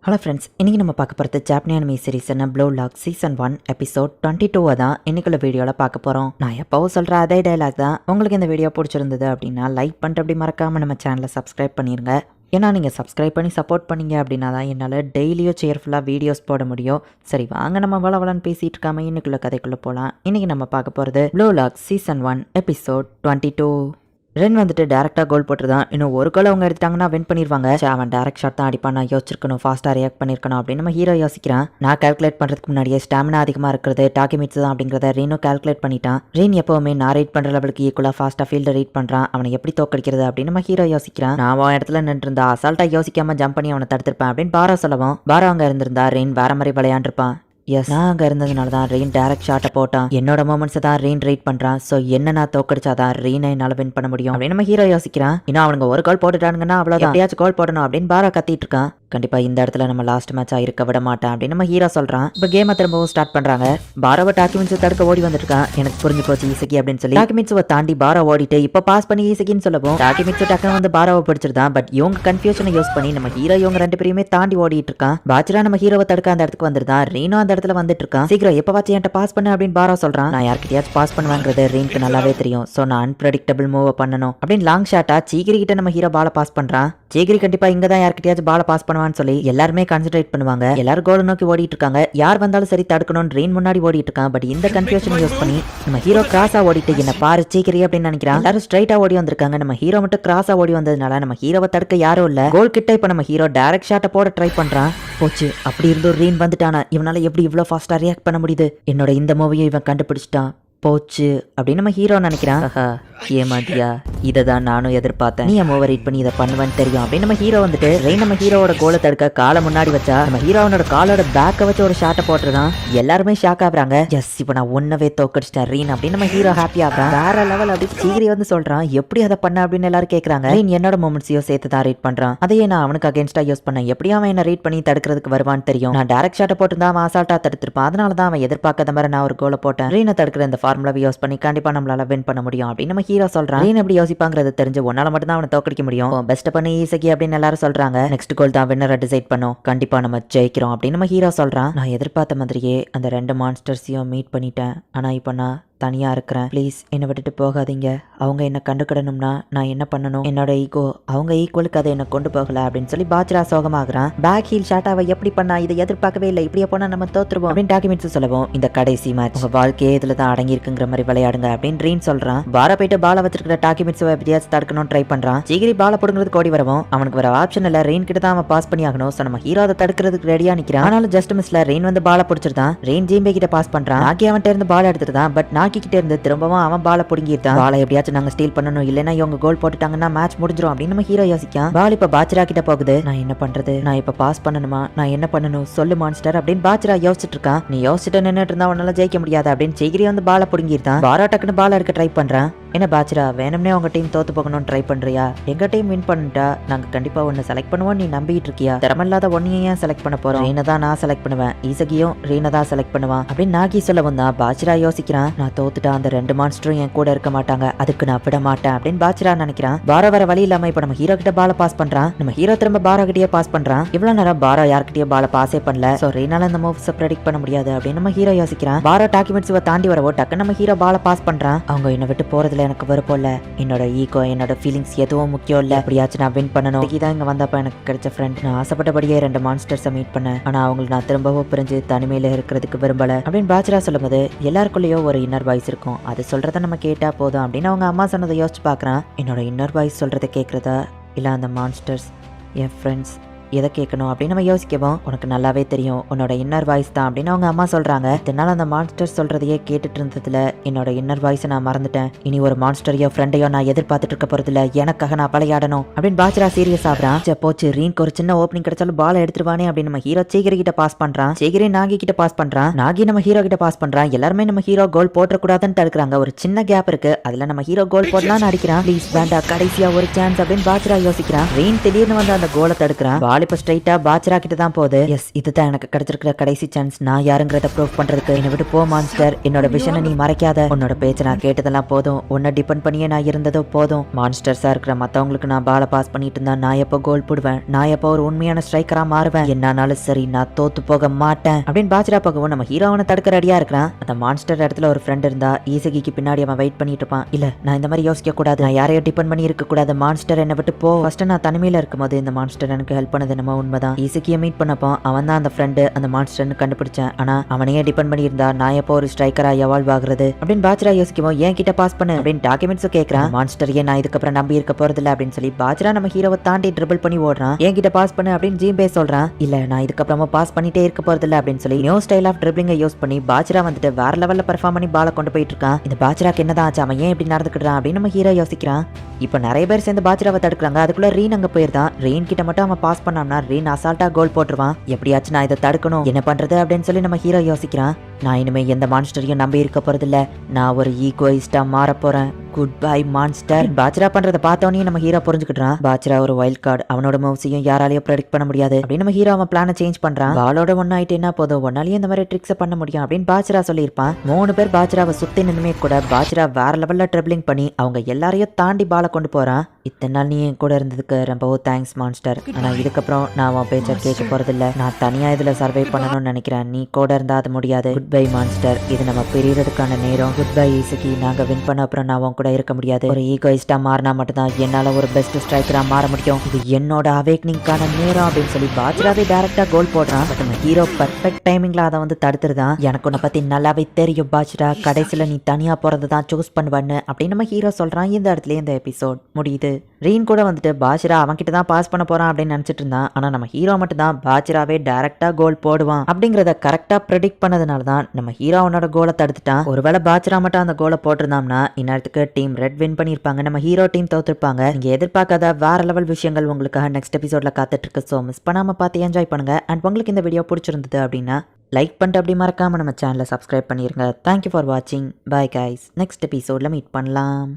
Hello friends, இன்றைக்கி நம்ம பார்க்க போகிறது ஜாப்பனி அனிமி சீரிஸான ப்ளூ லாக் சீசன் 1 எபிசோட் 22 தான் இன்னைக்குள்ள வீடியோவில் பார்க்க போகிறோம். நான் எப்போவும் சொல்கிற அதே டைலாக் தான். உங்களுக்கு இந்த வீடியோ பிடிச்சிருந்தது அப்படின்னா லைக் பண்ணிட்டு அப்படி மறக்காமல் நம்ம சேனலை சப்ஸ்கிரைப் பண்ணிடுங்க. ஏன்னா நீங்கள் சப்ஸ்கிரைப் பண்ணி சப்போர்ட் பண்ணீங்க அப்படின்னா தான் என்னால் டெய்லியும் சேர்ஃபுல்லாக வீடியோஸ் போட முடியும். சரி வாங்க நம்ம வளவலன்னு பேசிகிட்டு இருக்காமல் இன்னைக்குள்ள கதைக்குள்ளே போகலாம். இன்றைக்கி நம்ம பார்க்க போகிறது ப்ளூ லாக் சீசன் 1 எபிசோட் 22. ரென் வந்துட்டு டேரக்டாக கோல் போட்டுருதான். இன்னும் ஒரு கோல் அவங்க எடுத்தாங்கன்னா வின் பண்ணிடுவாங்க. அவன் டேரக்ட் ஷாட் தான் அடிப்பான், நான் யோசிச்சிருக்கணும், ஃபாஸ்ட்டாக ரியாக்ட் பண்ணியிருக்கணும் அப்படின்னு நம்ம ஹீரோ யோசிக்கிறான். நான் கால்குலேட் பண்ணுறதுக்கு முன்னாடியே ஸ்டாமினா அதிகமாக இருக்கிறது டாக்கிமிட்ஸ் தான் அப்படிங்கிறத ரீனும் கால்குலேட் பண்ணிட்டான். ரீன் எப்போவுமே நான் ரீட் பண்ணுற லெவலுக்கு ஈக்குவலாக ஃபாஸ்ட்டாக ஃபீல்டை ரீட் பண்ணுறான். அவனை எப்படி தோக்கடிக்கிறது அப்படின்னு நம்ம ஹீரோ யோசிக்கிறான். நான் அவன் இடத்துல நின்றுருந்தா அசால்ட்டாக யோசிக்காம ஜம்ப் பண்ணி அவனை தடுத்திருப்பேன் அப்படின்னு பாரா சொல்லவும், பாரா அங்கே இருந்திருந்தா ரெயின் வேற மாதிரி விளையாண்டுருப்பான். எஸ், நான் அங்கே இருந்ததுனால தான் ரெயின் டேரக்ட் ஷாட்டை போட்டான். என்னோட மூமெண்ட்ஸை தான் ரெயின் ரைட் பண்ணுறான். ஸோ என்ன நான் தோக்கடிச்சாதான் ரெயினை என்னால் வின் பண்ண முடியும் அப்படின்னு நம்ம ஹீரோ யோசிக்கிறான். இன்னும் அவனுங்க ஒரு கோல் போட்டுட்டானுங்கன்னா அவ்வளோதான், எப்படியாச்சும் கோல் போடணும் அப்படின்னு பாரா கத்திட்டு இருக்கான். கண்டிப்பாக இந்த இடத்துல நம்ம லாஸ்ட் மேட்சாக இருக்க விட மாட்டேன் அப்படின்னு நம்ம ஹீரோ சொல்கிறான். இப்போ கேமை திரும்பவும் ஸ்டார்ட் பண்ணுறாங்க. பாராவை டாக்குமெண்ட்ஸை தடுக்க ஓடி வந்துருக்கான். எனக்கு புரிஞ்சு போச்சு ஈசகி அப்படின்னு சொல்லி டாக்குமெண்ட்ஸை தாண்டி பாரா ஓடிட்டு இப்போ பாஸ் பண்ணி ஈசகின்னு சொல்லவும் டாக்குமெண்ட்ஸை டக்குன்னு வந்து பாராவை பிடிச்சிருந்தான். பட் இவங்க கன்ஃபியூஷனை யூஸ் பண்ணி நம்ம ஹீரோ இவங்க ரெண்டு பேருமே தாண்டி ஓடிட்டு இருக்கான். பாச்சிரா நம்ம ஹீரோவை தடுக்க அந்த இடத்துக்கு வந்துருந்தான். ரீனோ அந்த இடத்துல வந்துட்டு இருக்கான். சீக்கிரம் எப்போ வாச்சு என்கிட்ட பாஸ் பண்ணு அப்படின்னு பாரா சொல்கிறான். நான் யார்கிட்டயாச்சும் பாஸ் பண்ணுவாங்கிறது ரீனுக்கு நல்லாவே தெரியும். ஸோ நான் அன்பிரடிக்டபிள் மூவ் பண்ணணும் அப்படின்னு லாங் ஷாட்டா சீக்கிரி கிட்ட நம்ம ஹீரோ பாலை பாஸ் பண்ணுறான். சீக்கிரி கண்டிப்பா இங்க தான் யார்கிட்டயாச்சும் பாலை பாஸ் பண்ணுவான்னு சொல்லி எல்லாருமே கான்சென்ட்ரேட் பண்ணுவாங்க. எல்லாரும் கோல் நோக்கி ஓடிட்டு இருக்காங்க. யார் வந்தாலும் சரி தடுக்கணும்னு ரெயின் முன்னாடி ஓடிட்டு இருக்கான். பட் இந்த கன்ஃபியூஷன் யூஸ் பண்ணி நம்ம ஹீரோ கிராஸா ஓடிட்டு என்ன பாரு சீக்கிரி அப்படின்னு நினைக்கிறான். எல்லாரும் ஸ்ட்ரைட்டா ஓடி வந்திருக்காங்க. நம்ம ஹீரோ மட்டும் கிராஸா ஓடி வந்ததுனால நம்ம ஹீரோவை தடுக்க யாரும் இல்ல. கோல் கிட்ட இப்ப நம்ம ஹீரோ டைரக்ட் ஷாட்டை போட ட்ரை பண்றான். போச்சு, அப்படி இருந்தும் ரெயின் வந்துட்டானா. இவனால எப்படி இவ்வளவு ஃபாஸ்டா ரியாக்ட் பண்ண முடியுது? என்னோட இந்த மூவியை இவன் கண்டுபிடிச்சிட்டான். போச்சு அப்படின்னு நம்ம ஹீரோ நினைக்கிறான். ஏமாட்டியா, இதை தான் நானும் எதிர்பார்த்தேன். நீ ஓவர் ரீட் பண்ணி இதை பண்ணுவேன்னு தெரியும் அப்படின்னு நம்ம ஹீரோ வந்துட்டு ரெயின் நம்ம ஹீரோவோட கோலை தடுக்க காலை முன்னாடி வச்சா நம்ம ஹீரோனோட காலோட பேக்கை வச்சு ஒரு ஷாட்டை போட்டுருதான். எல்லாருமே ஷாக் ஆகுறாங்க. எஸ், இப்போ நான் ஒன்னவே தோக்கடிச்சிட்டேன் ரெயின் அப்படின்னு நம்ம ஹீரோ ஹாப்பி ஆகுறான். வேற லெவல் அப்படி சீக்கிரி வந்து சொல்றான். எப்படி அதை பண்ண அப்படின்னு எல்லாரும் கேட்கறாங்க. ரெயின் என்னோட மூமெண்ட்ஸையும் சேர்த்து தான் ரீட் பண்றான். அதையே நான் அவனுக்கு அகேன்ஸ்டா யூஸ் பண்ணேன். எப்படி அவன் என்ன ரீட் பண்ணி தடுக்கிறதுக்கு வருவான்னு தெரியும். நான் டைரக்ட் ஷாட்டை போட்டுருந்தா அவன் அசால்ட்டா தடுத்திருப்பான். அதனால தான் அவன் எதிர்பார்க்காத மாதிரி நான் ஒரு கோலை போட்டேன். ரெயினை தடுக்கிற இந்த ஃபார்முலாவை யூஸ் பண்ணி கண்டிப்பா நம்மளால வின் பண்ண முடியும் அப்படின்னு நம்ம ஹீரோ சொல்றான். ரெயின் எப்படி யோசிப்பாங்கிறது தெரிஞ்சு ஒன்னால மட்டும் தான் அவனை தோக்கடிக்க முடியும். பெஸ்ட் பண்ணி ஈசகி அப்படின்னு எல்லாரும் சொல்றாங்க. நெக்ஸ்ட் கோல் தான் வின்னரை டிசைட் பண்ணும். கண்டிப்பா நம்ம ஜெயிக்கிறோம் அப்படின்னு நம்ம ஹீரோ சொல்றான். நான் எதிர்பார்த்த மாதிரியே அந்த ரெண்டு மான்ஸ்டர்ஸையும் மீட் பண்ணிட்டேன். ஆனா இப்போ நான் தனியா இருக்கிறேன். ப்ளீஸ் என்னை விட்டுட்டு போகாதீங்க. அவங்க என்ன கண்டுக்கிடணும்னா நான் என்ன பண்ணணும்? என்னோட ஈகோ அவங்க ஈக்குவலுக்கு அதை என்ன கொண்டு போகல அப்படின்னு சொல்லி பாச்சிரா சோகமாகறான். பேக் ஹீல் ஷாட்டாவை எப்படி பண்ணா? இதை எதிர்பார்க்கவே இல்லை. இப்படியே போனா நம்ம தோத்துருவோம் அப்படின்னு டாக்குமெண்ட்ஸ் சொல்லவும், இந்த கடைசி மேட்ச் உங்க வாழ்க்கையே இதுல தான் அடங்கி இருக்குங்கிற மாதிரி விளையாடுங்க அப்படின்னு ரீன் சொல்றான். பாரா போயிட்டு பாலை வச்சிருக்கிற டாக்குமெண்ட்ஸ் எப்படியாச்சும் தடுக்கணும்னு ட்ரை பண்றான். சீக்கிரி பாலை போடுங்கிறது ஓடி வரவும் அவனுக்கு வர ஆப்ஷன் இல்ல. ரெயின் கிட்ட தான் அவன் பாஸ் பண்ணி ஆகணும். ஸோ நம்ம ஹீரோ அதை தடுக்கிறதுக்கு ரெடியா நிக்கிறான். ஆனாலும் ஜஸ்ட் மிஸ்ல ரெயின் வந்து பாலை பிடிச்சிருந்தான். ரெயின் ஜீம்பே கிட்ட பாஸ் பண்றான். நாக்கி அவன்கிட்ட இருந்து பால் எடுத்துட்டான். பட் நாக்கி கிட்ட இருந்து திரும்பவும் அவன் பாலை புடுங்கிட்டான். பாலை எப்படியாச்சும் நாங்க ஸ்டீல் பண்ணணும், இல்லைன்னா இவங்க கோல் போட்டுட்டாங்கன்னா மேட்ச் முடிஞ்சிரும் அப்படின்னு நம்ம ஹீரோ யோசிக்கான். பால் இப்ப பாச்சிரா கிட்ட போகுது. நான் என்ன பண்றது? நான் இப்ப பாஸ் பண்ணணுமா? நான் என்ன பண்ணணும் சொல்லு மான்ஸ்டர் அப்படின்னு பாச்சிரா யோசிச்சுட்டு இருக்கான். நீ யோசிச்சுட்டு நின்னுட்டு இருந்தா உன்னால ஜெயிக்க முடியாது அப்படின்னு சீக்கிரி வந்து பாலை புடுங்கிட்டான். பாரா டக்குன்னு பால் எடுக்க ட்ரை பண்றான். என்ன பாச்சிரா, வேணும்னே உங்க டீம் தோத்து போகணும்னு ட்ரை பண்றியா? எங்க டீம் வின் பண்ணிட்டா நாங்க கண்டிப்பா ஒன்னு செலக்ட் பண்ணுவோம் நீ நம்பிட்டு இருக்கியா? திறமில்லாத ஒன்னையும் ஏன் செலக்ட் பண்ண போறோம்? ரீனை தான் நான் செலக்ட் பண்ணுவேன். ஈசகியும் ரீனை தான் செலக்ட் பண்ணுவான் அப்படின்னு நாகி சொல்ல வந்தா பாச்சிரா யோசிக்கிறான். நான் தோத்துட்டா அந்த ரெண்டு மான்ஸ்டரும் என் கூட இருக்க மாட்டாங்க, அதுக்கு நான் விட மாட்டேன் அப்படின்னு பாச்சிரா நினைக்கிறான். பாரா வர வழி இல்லாம இப்ப நம்ம ஹீரோ கிட்ட பால பாஸ் பண்றான். நம்ம ஹீரோ திரும்ப பாரா கிட்டயே பாஸ் பண்றான். இவ்வளவு நேரம் பாரா யார்கிட்டயே பால பாஸே பண்ணல. சோ ரீனால இந்த மூவ்ஸ் ப்ரெடிக்ட் பண்ண முடியாது அப்படின்னு நம்ம ஹீரோ யோசிக்கிறான். பாரா டாக்குமெண்ட்ஸ் தாண்டி வரவோ டக்கு நம்ம ஹீரோ பால பாஸ் பண்றான். அவங்க என்ன விட்டு போறதுல எனக்கு விருப்பம் இல்ல. என்னோட ஈகோ என்னோட ஃபீலிங்ஸ் எதுவும் முக்கியம் இல்ல. எப்படியாச்சும் நான் வின் பண்ணணும். இதான் இங்க வந்தப்ப எனக்கு கிடைச்ச ஃப்ரெண்ட். நான் ஆசைப்பட்டபடியே ரெண்டு மான்ஸ்டர்ஸை மீட் பண்ணேன். ஆனா அவங்களுக்கு நான் திரும்பவும் பிரிஞ்சு தனிமையில இருக்கிறதுக்கு விரும்பல அப்படின்னு பாச்சிரா சொல்லும்போது எல்லாருக்குள்ளேயோ ஒரு இன்னர் வாய்ஸ் இருக்கும். அது சொல்றத நம்ம கேட்டா போதும் அப்படின்னு அவங்க அம்மா சொன்னதை யோசிச்சு பாக்குறான். என்னோட இன்னர் வாய்ஸ் சொல்றதை கேட்கறதா இல்ல அந்த மான்ஸ்டர்ஸ் என் ஃப்ரெண்ட்ஸ் எதை கேட்கணும் அப்படின்னு நம்ம யோசிக்கவும், உனக்கு நல்லாவே தெரியும் உன்னோட இன்னர் வாய்ஸ் தான் அப்படின்னு அவங்க அம்மா சொல்றாங்க. இதனால அந்த மான்ஸ்டர் சொல்றதையே கேட்டுட்டு இருந்ததுல என்னோட இன்னர் வாய்ஸை நான் மறந்துட்டேன். இனி ஒரு மான்ஸ்டரையோ ஃப்ரெண்டையோ நான் எதிர்பார்த்துட்டு இருக்க போறதுல எனக்காக நான் விளையாடணும் அப்படின்னு பாச்சிரா சீரியஸ் ஆகுறான். போச்சு, ரீனுக்கு ஒரு சின்ன ஓப்பனிங் கிடைச்சாலும் பால் எடுத்துருவானே அப்படின்னு நம்ம ஹீரோ சீக்கிரி கிட்ட பாஸ் பண்றான். சீக்கிரி நாகி கிட்ட பாஸ் பண்றான். நாகி நம்ம ஹீரோ கிட்ட பாஸ் பண்றான். எல்லாருமே நம்ம ஹீரோ கோல் போட்டக்கூடாதுன்னு தடுக்கிறாங்க. ஒரு சின்ன கேப் இருக்கு, அதுல நம்ம ஹீரோ கோல் போடலாம்னு அடிக்கிறான். ப்ளீஸ் வேண்டா, கடைசியா ஒரு சான்ஸ் அப்படின்னு பாச்சிரா யோசிக்கிறான். ரீன் திடீர்னு வந்து அந்த கோலை தடுக்கிறான். பால் இப்ப ஸ்ட்ரைட்டா பாச்சரா கிட்ட தான் போகுது. எஸ், இதுதான் எனக்கு கிடைச்சிருக்கிற கடைசி சான்ஸ் நான் யாருங்கிறத ப்ரூவ் பண்றதுக்கு. என்னை விட்டு போ மான்ஸ்டர், என்னோட விஷனை நீ மறைக்காத. உன்னோட பேச்ச நான் கேட்டதெல்லாம் போதும், உன்னை டிபெண்ட் பண்ணியே நான் இருந்ததோ போதும். மான்ஸ்டர்ஸா இருக்கிற மத்தவங்களுக்கு நான் பால பாஸ் பண்ணிட்டு இருந்தா நான் எப்போ கோல் போடுவேன், நான் எப்போ ஒரு உண்மையான ஸ்ட்ரைக்கரா மாறுவேன், என்னானாலும் சரி நான் தோத்து போக மாட்டேன் அப்படின்னு பாச்சரா பகவும் நம்ம ஹீரோவனை தடுக்க ரெடியா இருக்கிறான். அந்த மான்ஸ்டர் இடத்துல ஒரு ஃப்ரெண்ட் இருந்தா ஈசகிக்கு பின்னாடி அவன் வெயிட் பண்ணிட்டு இருப்பான். இல்ல, நான் இந்த மாதிரி யோசிக்க கூடாது, நான் யாரையும் டிபெண்ட் பண்ணி இருக்க கூடாது. மான்ஸ்டர் என்னை விட்டு போ. ஃபர்ஸ்ட் நான் தனிமையில இருக்கும்போது இந்த மான்ஸ்டர் எனக்கு ஹெல்ப் பண்ணது என்னமோ உண்மைதான். ஈசகியை மீட் பண்ணப்போ அவன் தான் அந்த ஃப்ரெண்டு, அந்த மான்ஸ்டர்னு கண்டுபிடிச்சேன். ஆனா அவனையே டிபெண்ட் பண்ணி இருந்தா நான் எப்போ ஒரு ஸ்ட்ரைக்கரா எவால்வ் ஆகுறது அப்படின்னு பாச்சரா யோசிக்குமோ என் கிட்ட பாஸ் பண்ணு அப்படின்னு டாக்குமெண்ட்ஸும் கேட்கறான். மான்ஸ்டரையே நான் இதுக்கப்புறம் நம்பி இருக்க போறதில்ல அப்படின்னு சொல்லி பாச்சரா நம்ம ஹீரோவை தாண்டி ட்ரிபிள் பண்ணி ஓடுறான். என் கிட்ட பாஸ் பண்ணு அப்படின்னு ஜிம்பே சொல்றான். இல்ல, நான் இதுக்கப்புறமா பாஸ் பண்ணிட்டே இருக்க போறதில்ல அப்படின்னு சொல்லி நியூ ஸ்டைல் ஆஃப் ட்ரிபிளிங்கை யூஸ் பண்ணி பாச்சரா வந்துட்டு வேற லெவல்ல பெர்ஃபார்ம் பண்ணி பால கொண்டு போயிட்டு இருக்கான். இந்த பாச்சராக்கு என்னதான் ஆச்சு, அவன் ஏன் இப்படி நடந்துக்கிறான் அப்படின்னு நம்ம ஹீரோ யோசிக்கிறான். இப்போ நிறைய பேர் சேர்ந்து பாச்சராவை தடுக்கிறாங்க. அதுக்குள்ள ரீன் அங்க போயிருந்தான். ரீன் கிட்ட மட்டும் அவன் பாஸ் பண்ணான்னா ரீன் அசால்ட்டா கோல் போட்டுருவான். எப்படியாச்சும் நான் இதை தடுக்கணும், என்ன பண்றது அப்படின்னு சொல்லி நம்ம ஹீரோ யோசிக்கிறான். நான் இனிமே எந்த மான்ஸ்டரையும் நம்பி இருக்க போறதில்ல, நான் ஒரு ஈகோயிஸ்டா மாற போறேன். Good bye monster. பாச்சரா பண்றதை பார்த்தோன்னே நம்ம ஹீரோ புரிஞ்சுக்கிட்டான். பாச்சரா ஒரு வைல்ட் கார்டு, அவனோட மூவ்ஸையும் யாராலையும் ப்ரெடிக்ட் பண்ண முடியாது அப்படின்னு நம்ம ஹீரோ அவன் பிளானை சேஞ்ச் பண்றான். பாலோட ஒன்னாயிட்டு என்ன போதும், ஒன்னாலேயும் இந்த மாதிரி ட்ரிக்ஸை பண்ண முடியும் அப்படின்னு பாச்சரா சொல்லியிருப்பான். 3 பேர் பாச்சராவை சுத்தி நின்னுமே கூட பாச்சரா வேற லெவல்ல ட்ரிபிளிங் பண்ணி அவங்க எல்லாரையும் தாண்டி பால கொண்டு போறான். இத்தனை நாள் நீ என் கூட இருந்ததுக்கு ரொம்ப தேங்க்ஸ் மான்ஸ்டர். ஆனா இதுக்கப்புறம் நான் உன் பேச்ச கேட்க போறதில்ல, நான் தனியா இதுல சர்வை பண்ணணும்னு நினைக்கிறேன், நீ கூட இருந்தா அது முடியாது. குட் பை மான்ஸ்டர், இது நம்ம பிரியறதுக்கான நேரம். குட் பை ஈசகி, நாங்க வின் பண்ண அப்புறம் நான் உன் கூட இருக்க முடியாது. ஒரு ஈகோயிஸ்டா மாறினா மட்டும்தான் என்னால ஒரு பெஸ்ட் ஸ்ட்ரைக்கரா மாற முடியும். இது என்னோட அவேக்னிங்கான நேரம் அப்படின்னு சொல்லி பாச்சராவே டைரக்டா கோல் போடுறான். பட் நம்ம ஹீரோ பர்ஃபெக்ட் டைமிங்ல அதை வந்து தடுத்துருதான். எனக்கு உன்னை பத்தி நல்லாவே தெரியும் பாச்சரா, கடைசியில நீ தனியா போறது தான் சூஸ் பண்ணுவேன்னு அப்படின்னு நம்ம ஹீரோ சொல்றான். இந்த இடத்துல இந்த எபிசோட் முடியுது. ரீன் கூட வந்துட்டு பாச்சரா அவன்கிட்ட தான் பாஸ் பண்ண போறான் அப்படின்னு நினைச்சிட்டு இருந்தான். ஆனா நம்ம ஹீரோ மட்டும் தான் பாச்சராவே டைரக்டா கோல் போடுவான் அப்படிங்கறத கரெக்டா ப்ரெடிக்ட் பண்ணதுனால தான் நம்ம ஹீரோ அவனோட கோலை தடுத்துட்டான். ஒருவேளை பாச்சரா மட்டும் அந்த கோலை போட்டிருந்தாம்னா இந்நேரத்துக்கு டீம் ரெட் வின் பண்ணிருப்பாங்க, நம்ம ஹீரோ டீம் தோத்துருப்பாங்க. நீங்க எதிர்பார்க்காத வேற லெவல் விஷயங்கள் உங்களுக்காக நெக்ஸ்ட் எபிசோட்ல காத்துட்டு இருக்கு. ஸோ மிஸ் பண்ணாம பார்த்து என்ஜாய் பண்ணுங்க. அண்ட் உங்களுக்கு இந்த வீடியோ பிடிச்சிருந்தது அப்படின்னா லைக் பண்ணிட்டு அப்படி மறக்காம நம்ம சேனலை சப்ஸ்கிரைப் பண்ணிருங்க. தேங்க்யூ ஃபார் வாட்சிங். பை கைஸ், நெக்ஸ்ட் எபிசோட்ல மீட் பண்ணலாம்.